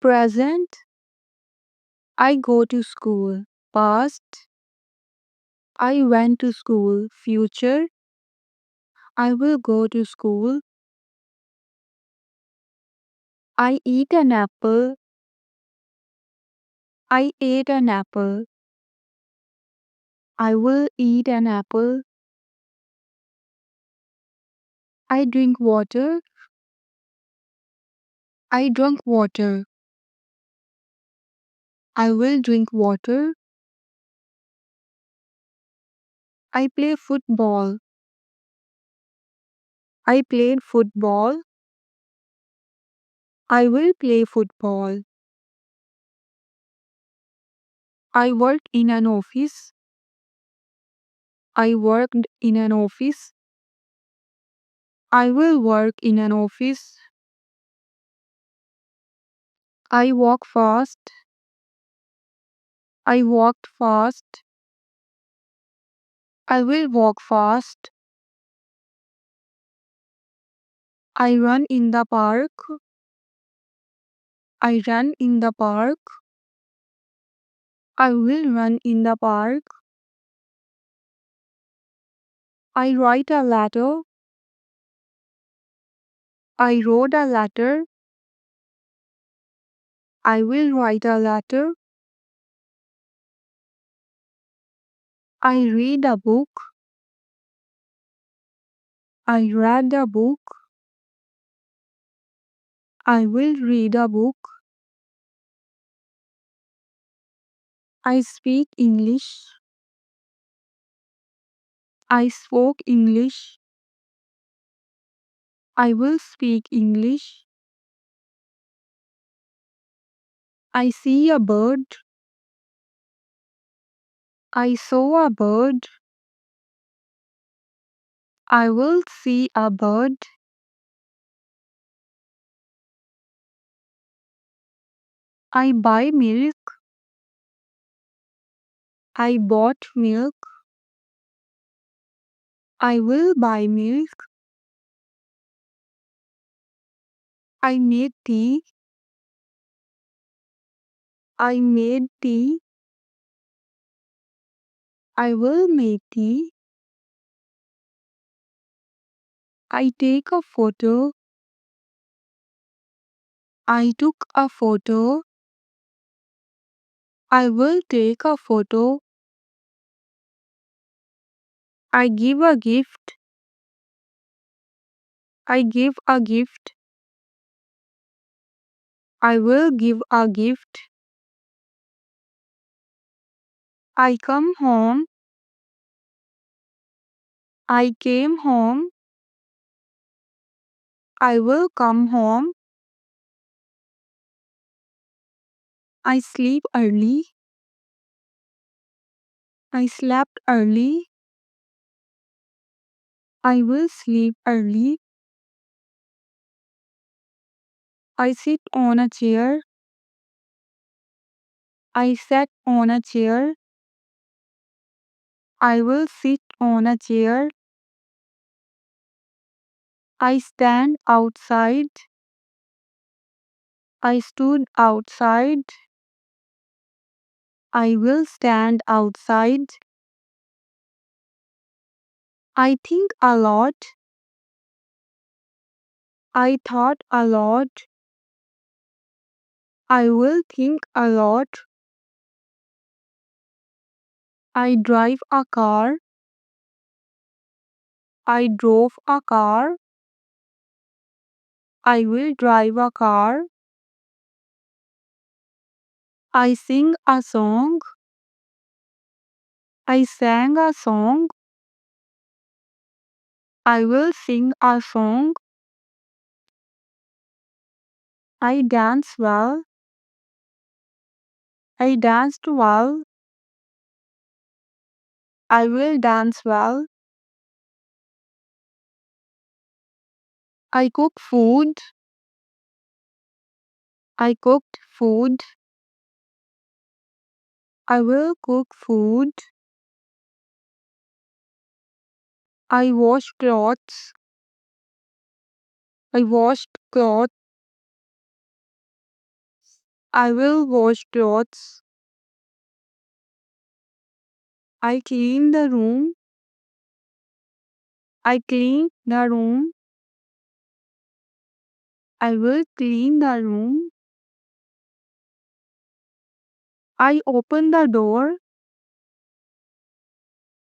Present. I go to school. Past. I went to school. Future. I will go to school. I eat an apple. I ate an apple. I will eat an apple. I drink water. I drunk water. I will drink water. I play football. I played football. I will play football. I work in an office. I worked in an office. I will work in an office. I walk fast. I walked fast. I will walk fast. I run in the park. I ran in the park. I will run in the park. I write a letter. I wrote a letter. I will write a letter. I read a book. I read a book. I will read a book. I speak English. I spoke English. I will speak English. I see a bird. I saw a bird. I will see a bird. I buy milk. I bought milk. I will buy milk. I made tea. I made tea. I will make tea. I take a photo. I took a photo. I will take a photo. I give a gift. I give a gift. I will give a gift. I come home. I came home. I will come home. I sleep early. I slept early. I will sleep early. I sit on a chair. I sat on a chair. I will sit on a chair. I stand outside. I stood outside. I will stand outside. I think a lot. I thought a lot. I will think a lot. I drive a car. I drove a car. I will drive a car. I sing a song. I sang a song. I will sing a song. I dance well. I danced well. I will dance well. I cook food. I cooked food. I will cook food. I wash clothes. I washed clothes. I will wash clothes. I clean the room. I clean the room. I will clean the room. I open the door.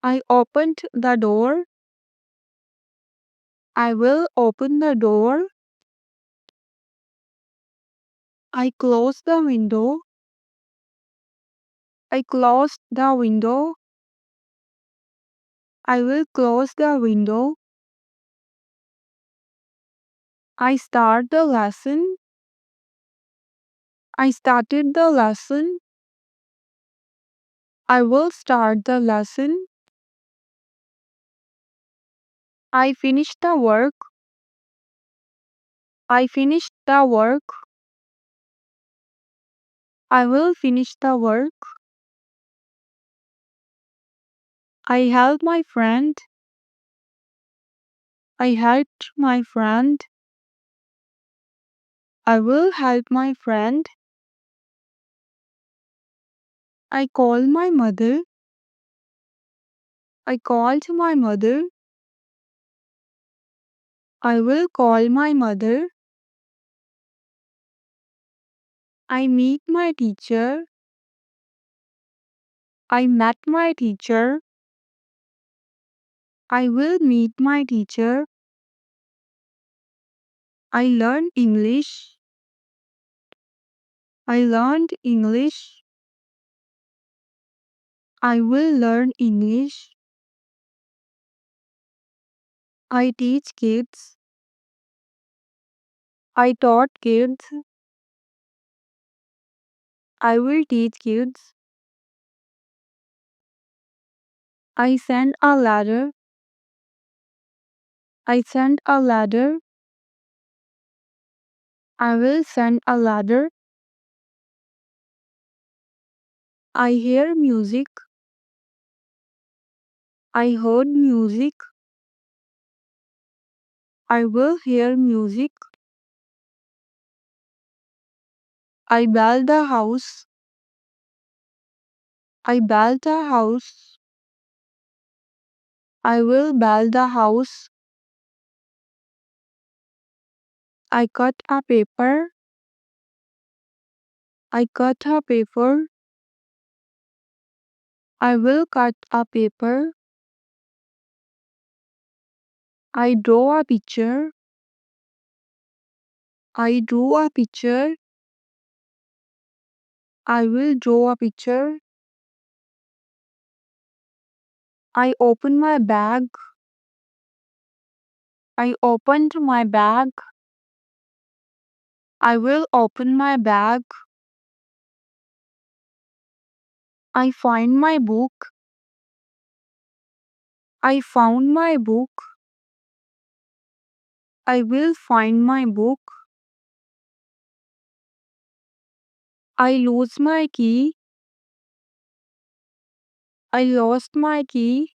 I opened the door. I will open the door. I close the window. I closed the window. I will close the window. I start the lesson. I started the lesson. I will start the lesson. I finished the work. I finished the work. I will finish the work. I help my friend. I helped my friend. I will help my friend. I call my mother. I called my mother. I will call my mother. I meet my teacher. I met my teacher. I will meet my teacher. I learn English. I learned English. I will learn English. I teach kids. I taught kids. I will teach kids. I send a letter. I send a letter. I will send a letter. I hear music. I heard music. I will hear music. I build the house. I build the house. I will build the house. I cut a paper. I cut a paper. I will cut a paper. I draw a picture. I drew a picture. I will draw a picture. I open my bag. I opened my bag. I will open my bag. I find my book. I found my book. I will find my book. I lose my key. I lost my key.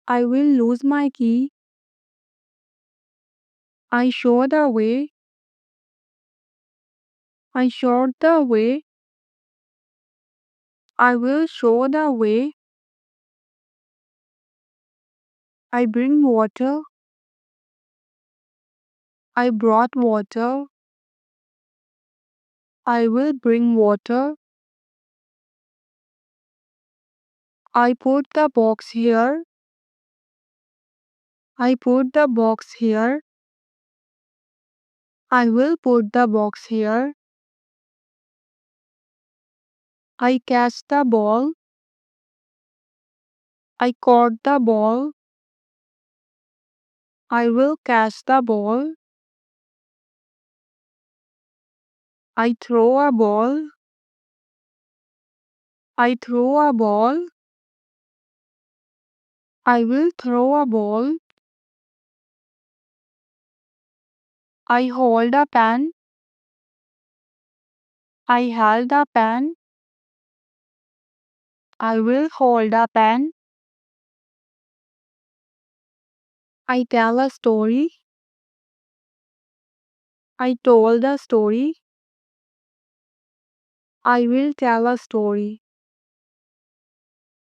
I will lose my key. I show the way. I showed the way. I will show the way. I bring water. I brought water. I will bring water. I put the box here. I put the box here. I will put the box here. I catch the ball. I caught the ball. I will catch the ball. I throw a ball. I throw a ball. I will throw a ball. I hold a pen. I held a pen. I will hold a pen. I tell a story. I told a story. I will tell a story.